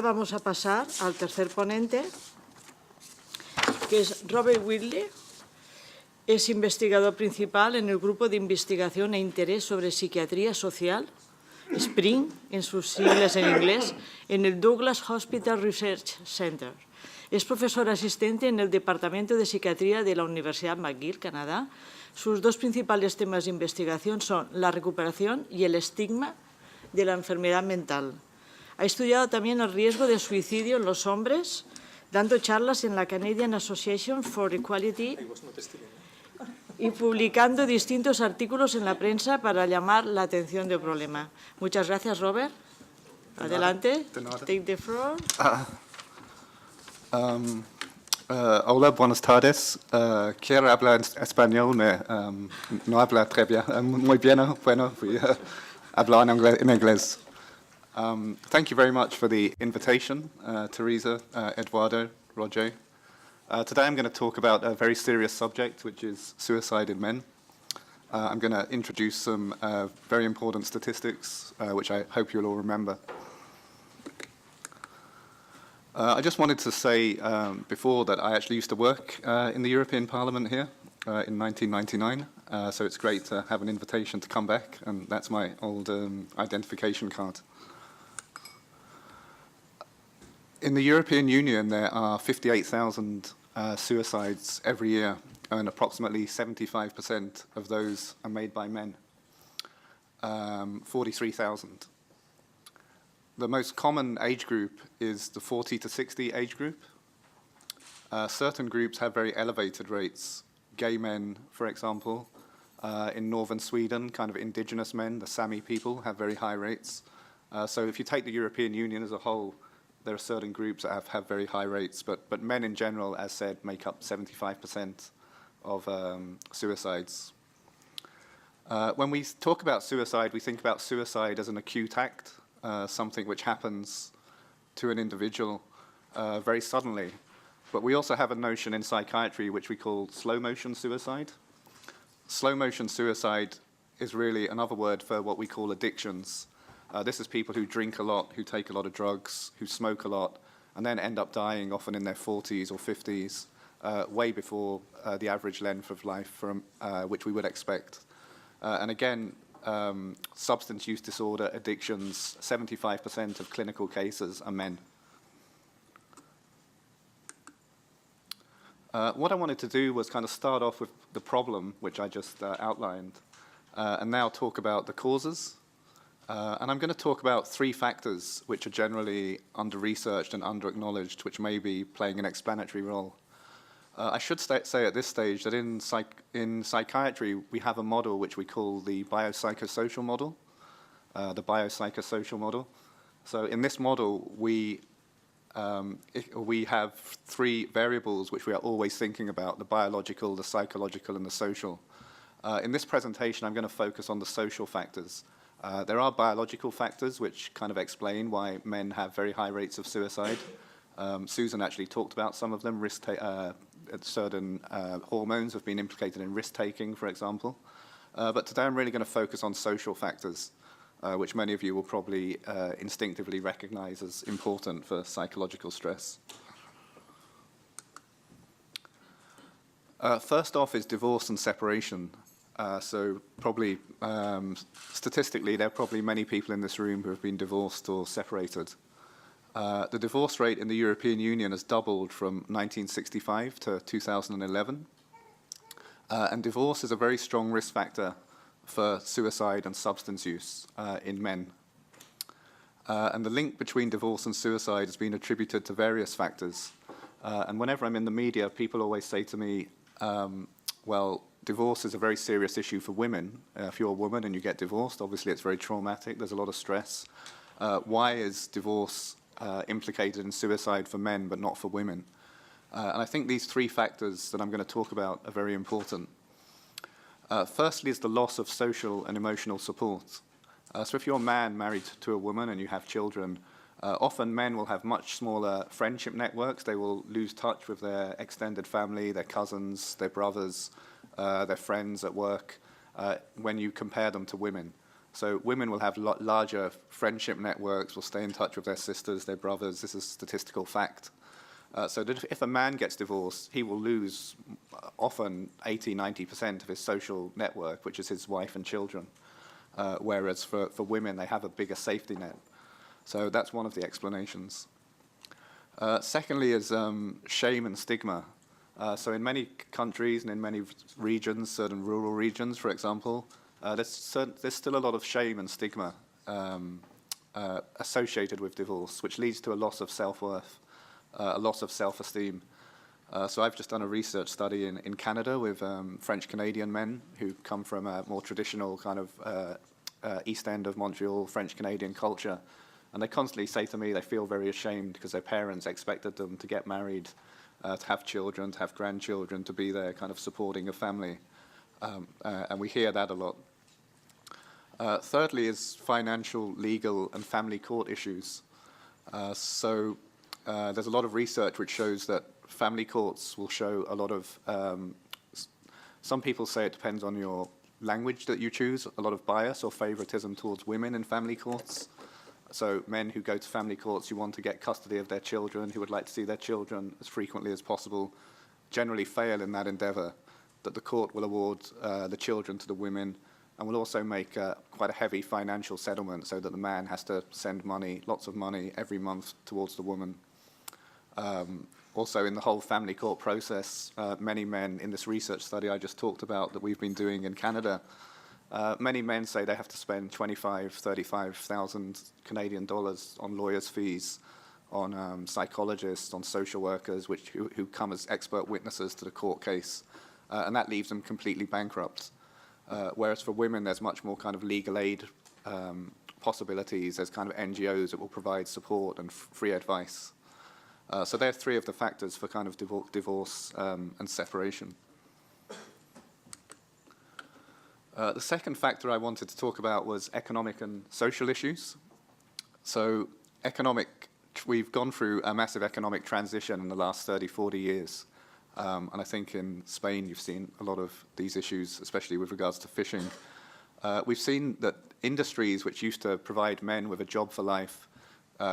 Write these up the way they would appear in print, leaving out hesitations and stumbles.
vamos a pasar al tercer ponente, que es Robert Whitley. Es investigador principal en el Grupo de Investigación e Interés sobre Psiquiatría Social, SPRING, en sus siglas en inglés, en el Douglas Hospital Research Center. Es profesor asistente en el Departamento de Psiquiatría de la Universidad McGill, Canadá. Sus dos principales temas de investigación son la recuperación y el estigma de la enfermedad mental. Ha estudiado también el riesgo de suicidio en los hombres, dando charlas en la Canadian Association for Equality y publicando distintos artículos en la prensa para llamar la atención del problema. Muchas gracias, Robert. Adelante. Take the floor. Hola, buenas tardes. Quiero hablar en español, no habla très bien. Muy bien, bueno, voy a hablar en inglés. Thank you very much for the invitation, Teresa, Eduardo, Roger. Today I'm going to talk about a very serious subject, which is suicide in men. I'm going to introduce some very important statistics, which I hope you'll all remember. I just wanted to say before that I actually used to work in the European Parliament here in 1999, so it's great to have an invitation to come back, and that's my old identification card. In the European Union, there are 58,000 suicides every year, and approximately 75% of those are made by men. 43,000. The most common age group is the 40 to 60 age group. Certain groups have very elevated rates. Gay men, for example, in northern Sweden, kind of indigenous men, the Sami people, have very high rates. So if you take the European Union as a whole, there are certain groups that have very high rates, but men in general, as said, make up 75% of suicides. When we talk about suicide, we think about suicide as an acute act, something which happens to an individual very suddenly. But we also have a notion in psychiatry which we call slow-motion suicide. Slow-motion suicide is really another word for what we call addictions. This is people who drink a lot, who take a lot of drugs, who smoke a lot, and then end up dying often in their 40s or 50s, way before the average length of life from which we would expect. And again, substance use disorder, addictions, 75% of clinical cases are men. What I wanted to do was kind of start off with the problem, which I just outlined, and now talk about the causes. And I'm going to talk about three factors which are generally under-researched and under-acknowledged, which may be playing an explanatory role. I should say at this stage that in psychiatry, we have a model which we call the biopsychosocial model. So in this model, we have three variables which we are always thinking about: the biological, the psychological, and the social. In this presentation, I'm going to focus on the social factors. There are biological factors which kind of explain why men have very high rates of suicide. Susan actually talked about some of them. Certain hormones have been implicated in risk-taking, for example. But today I'm really going to focus on social factors, which many of you will probably instinctively recognize as important for psychological stress. First off is divorce and separation. So probably, statistically, there are probably many people in this room who have been divorced or separated. The divorce rate in the European Union has doubled from 1965 to 2011. And divorce is a very strong risk factor for suicide and substance use in men. And the link between divorce and suicide has been attributed to various factors. And whenever I'm in the media, people always say to me, well, divorce is a very serious issue for women. If you're a woman and you get divorced, obviously it's very traumatic. There's a lot of stress. Why is divorce implicated in suicide for men but not for women? And I think these three factors that I'm going to talk about are very important. Firstly is the loss of social and emotional support. So if you're a man married to a woman and you have children, often men will have much smaller friendship networks. They will lose touch with their extended family, their cousins, their brothers, their friends at work, when you compare them to women. So women will have larger friendship networks, will stay in touch with their sisters, their brothers. This is a statistical fact. So that if a man gets divorced, he will lose often 80, 90% of his social network, which is his wife and children. Whereas for women, they have a bigger safety net. So that's one of the explanations. Secondly is shame and stigma. So in many countries and in many regions, certain rural regions, for example, there's still a lot of shame and stigma associated with divorce, which leads to a loss of self-worth, a loss of self-esteem. So I've just done a research study in Canada with French-Canadian men who come from a more traditional kind of East End of Montreal, French-Canadian culture. And they constantly say to me they feel very ashamed because their parents expected them to get married, to have children, to have grandchildren, to be there kind of supporting a family. And we hear that a lot. Thirdly is financial, legal, and family court issues. So there's a lot of research which shows that family courts will show a lot of, some people say it depends on your language that you choose, a lot of bias or favoritism towards women in family courts. So men who go to family courts who want to get custody of their children, who would like to see their children as frequently as possible, generally fail in that endeavor, that the court will award the children to the women and will also make quite a heavy financial settlement so that the man has to send money, lots of money, every month towards the woman. Also in the whole family court process, many men in this research study I just talked about that we've been doing in Canada, many men say they have to spend 25,000, 35,000 Canadian dollars on lawyers' fees, on psychologists, on social workers, who come as expert witnesses to the court case, and that leaves them completely bankrupt. Whereas for women, there's much more kind of legal aid possibilities. There's kind of NGOs that will provide support and free advice. So there are three of the factors for kind of divorce and separation. The second factor I wanted to talk about was economic and social issues. So we've gone through a massive economic transition in the last 30, 40 years. And I think in Spain you've seen a lot of these issues, especially with regards to fishing. We've seen that industries which used to provide men with a job for life,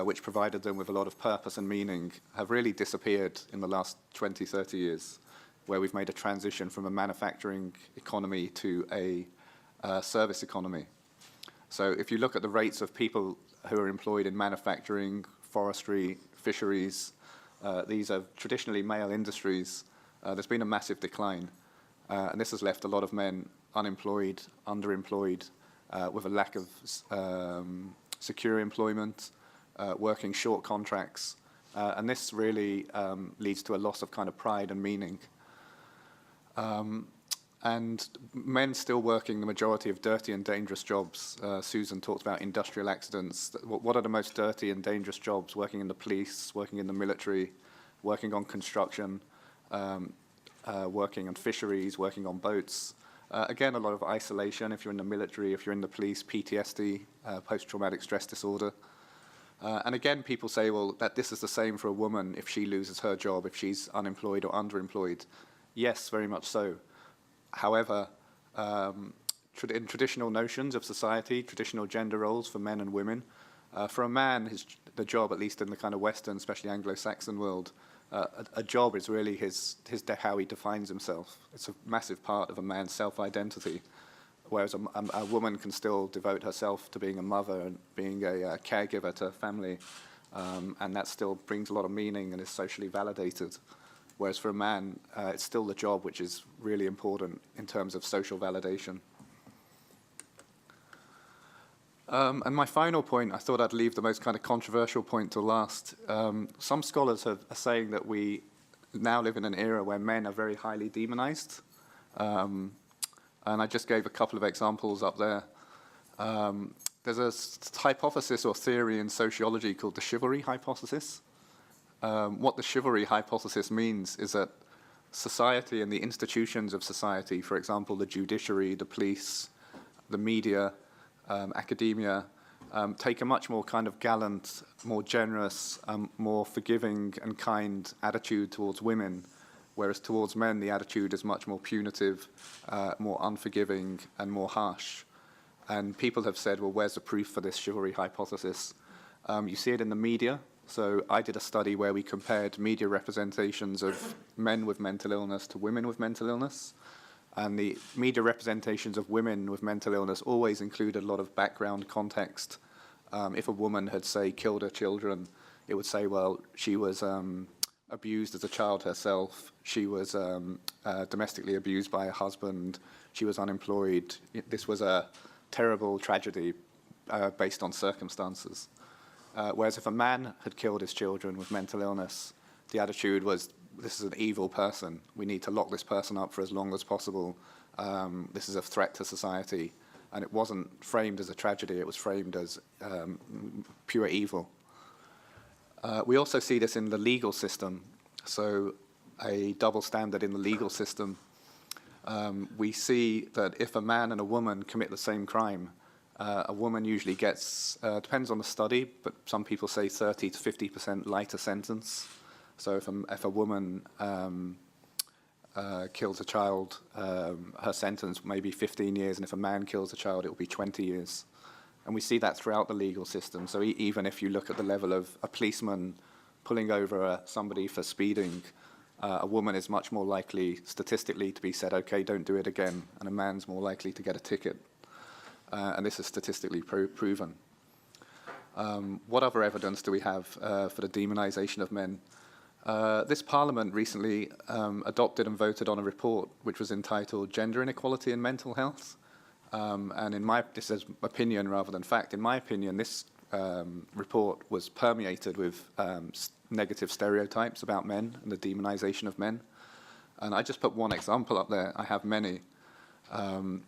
which provided them with a lot of purpose and meaning, have really disappeared in the last 20, 30 years, where we've made a transition from a manufacturing economy to a service economy. So if you look at the rates of people who are employed in manufacturing, forestry, fisheries, these are traditionally male industries, there's been a massive decline. And this has left a lot of men unemployed, underemployed, with a lack of secure employment, working short contracts. And this really leads to a loss of kind of pride and meaning. And men still working the majority of dirty and dangerous jobs. Susan talked about industrial accidents. What are the most dirty and dangerous jobs? Working in the police, working in the military, working on construction, working on fisheries, working on boats. Again, a lot of isolation if you're in the military, if you're in the police, PTSD, post-traumatic stress disorder. And again, people say, well, that this is the same for a woman if she loses her job, if she's unemployed or underemployed. Yes, very much so. However, in traditional notions of society, traditional gender roles for men and women, for a man, the job, at least in the kind of Western, especially Anglo-Saxon world, a job is really how he defines himself. It's a massive part of a man's self-identity, whereas a woman can still devote herself to being a mother and being a caregiver to a family, and that still brings a lot of meaning and is socially validated. Whereas for a man, it's still the job which is really important in terms of social validation. And my final point, I thought I'd leave the most kind of controversial point to last. Some scholars are saying that we now live in an era where men are very highly demonized. And I just gave a couple of examples up there. There's a hypothesis or theory in sociology called the chivalry hypothesis. What the chivalry hypothesis means is that society and the institutions of society, for example, the judiciary, the police, the media, academia, take a much more kind of gallant, more generous, more forgiving and kind attitude towards women, whereas towards men the attitude is much more punitive, more unforgiving and more harsh. And people have said, well, where's the proof for this chivalry hypothesis? You see it in the media. So I did a study where we compared media representations of men with mental illness to women with mental illness. And the media representations of women with mental illness always included a lot of background context. If a woman had, say, killed her children, it would say, well, she was abused as a child herself. She was domestically abused by her husband. She was unemployed. This was a terrible tragedy based on circumstances. Whereas if a man had killed his children with mental illness, the attitude was, this is an evil person. We need to lock this person up for as long as possible. This is a threat to society. And it wasn't framed as a tragedy. It was framed as pure evil. We also see this in the legal system. So a double standard in the legal system. We see that if a man and a woman commit the same crime, a woman usually gets, depends on the study, but some people say 30 to 50% lighter sentence. So if a woman kills a child, her sentence may be 15 years, and if a man kills a child, it will be 20 years. And we see that throughout the legal system. So even if you look at the level of a policeman pulling over somebody for speeding, a woman is much more likely statistically to be said, okay, don't do it again, and a man's more likely to get a ticket. And this is statistically proven. What other evidence do we have for the demonization of men? This Parliament recently adopted and voted on a report which was entitled Gender Inequality in Mental Health. And this is opinion rather than fact, in my opinion, this report was permeated with negative stereotypes about men and the demonization of men. And I just put one example up there. I have many.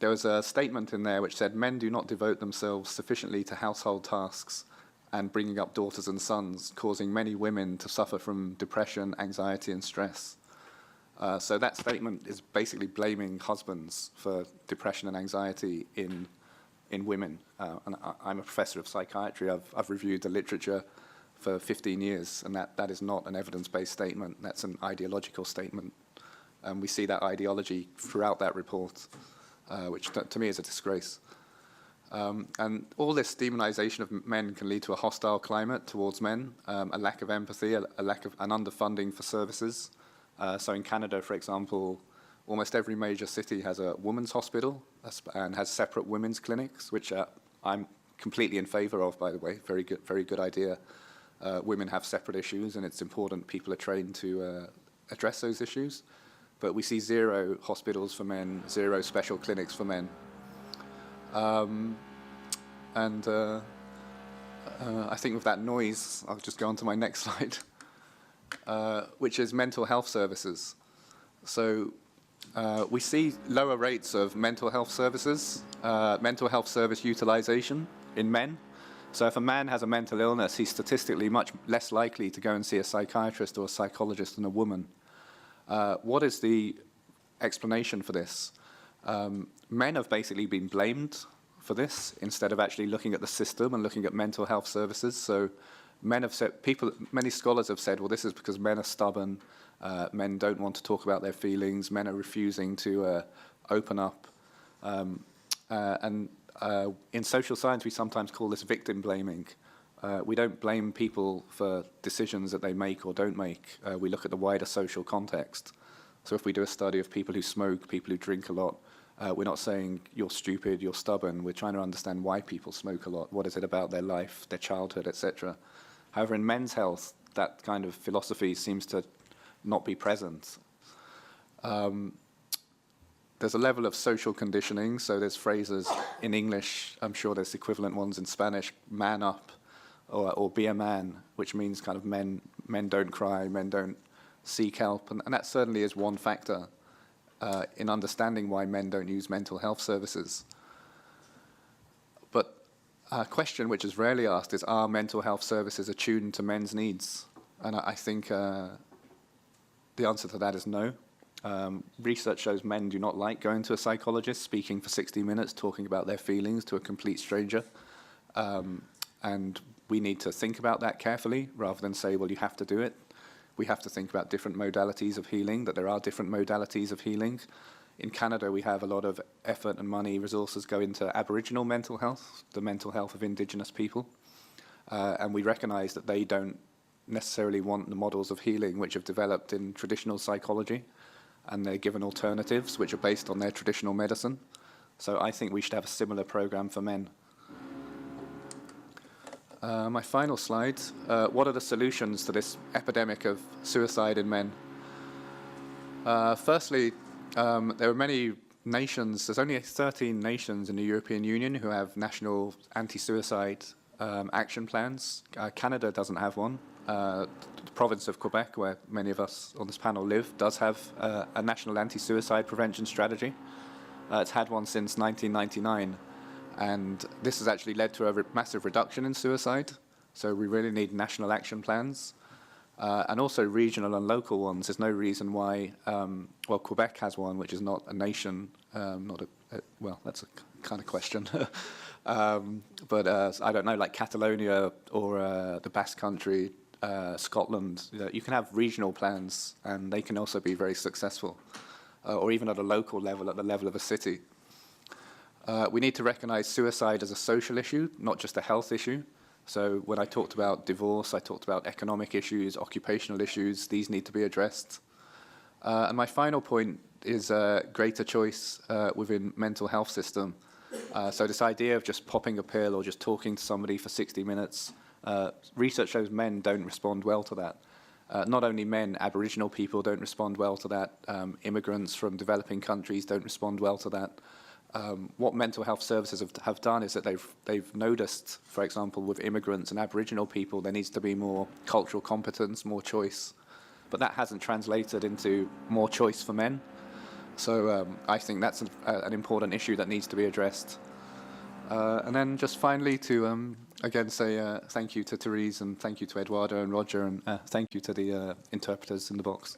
There was a statement in there which said, men do not devote themselves sufficiently to household tasks and bringing up daughters and sons, causing many women to suffer from depression, anxiety, and stress. So that statement is basically blaming husbands for depression and anxiety in women. And I'm a professor of psychiatry. I've reviewed the literature for 15 years, and that is not an evidence-based statement. That's an ideological statement. And we see that ideology throughout that report, which to me is a disgrace. And all this demonization of men can lead to a hostile climate towards men, a lack of empathy, a lack of an underfunding for services. So in Canada, for example, almost every major city has a women's hospital and has separate women's clinics, which I'm completely in favor of, by the way. Very good idea. Women have separate issues, and it's important people are trained to address those issues. But we see 0 hospitals for men, 0 special clinics for men. I think with that noise, I'll just go on to my next slide, which is mental health services. So we see lower rates of mental health services, mental health service utilization in men. So if a man has a mental illness, he's statistically much less likely to go and see a psychiatrist or a psychologist than a woman. What is the explanation for this? Men have basically been blamed for this instead of actually looking at the system and looking at mental health services. So men have said, many scholars have said, well, this is because men are stubborn, men don't want to talk about their feelings, men are refusing to open up. In social science, we sometimes call this victim blaming. We don't blame people for decisions that they make or don't make. We look at the wider social context. So if we do a study of people who smoke, people who drink a lot, we're not saying you're stupid, you're stubborn. We're trying to understand why people smoke a lot. What is it about their life, their childhood, etc. However, in men's health, that kind of philosophy seems to not be present. There's a level of social conditioning. So there's phrases in English, I'm sure there's equivalent ones in Spanish, man up, or be a man, which means kind of men don't cry, men don't seek help. And that certainly is one factor in understanding why men don't use mental health services. But a question which is rarely asked is, are mental health services attuned to men's needs? And I think the answer to that is no. Research shows men do not like going to a psychologist, speaking for 60 minutes, talking about their feelings to a complete stranger. And we need to think about that carefully rather than say, well, you have to do it. We have to think about different modalities of healing, that there are different modalities of healing. In Canada, we have a lot of effort and money, resources go into Aboriginal mental health, the mental health of Indigenous people. And we recognise that they don't necessarily want the models of healing which have developed in traditional psychology, and they're given alternatives which are based on their traditional medicine. So I think we should have a similar program for men. My final slide, what are the solutions to this epidemic of suicide in men? Firstly, there are many nations, there's only 13 nations in the European Union who have national anti-suicide action plans. Canada doesn't have one. The province of Quebec, where many of us on this panel live, does have a national anti-suicide prevention strategy. It's had one since 1999, and this has actually led to a massive reduction in suicide. So we really need national action plans, and also regional and local ones. There's no reason why, well, Quebec has one, which is not a nation, well, that's a kind of question. But I don't know, like Catalonia or the Basque Country, Scotland, you can have regional plans, and they can also be very successful, or even at a local level, at the level of a city. We need to recognise suicide as a social issue, not just a health issue. So when I talked about divorce, I talked about economic issues, occupational issues. These need to be addressed. And my final point is greater choice within mental health system. So this idea of just popping a pill or just talking to somebody for 60 minutes, research shows men don't respond well to that. Not only men, Aboriginal people don't respond well to that. Immigrants from developing countries don't respond well to that. What mental health services have done is that they've noticed, for example, with immigrants and Aboriginal people, there needs to be more cultural competence, more choice. But that hasn't translated into more choice for men. So I think that's an important issue that needs to be addressed. And then just finally to, again, say thank you to Therese, and thank you to Eduardo and Roger, and thank you to the interpreters in the box.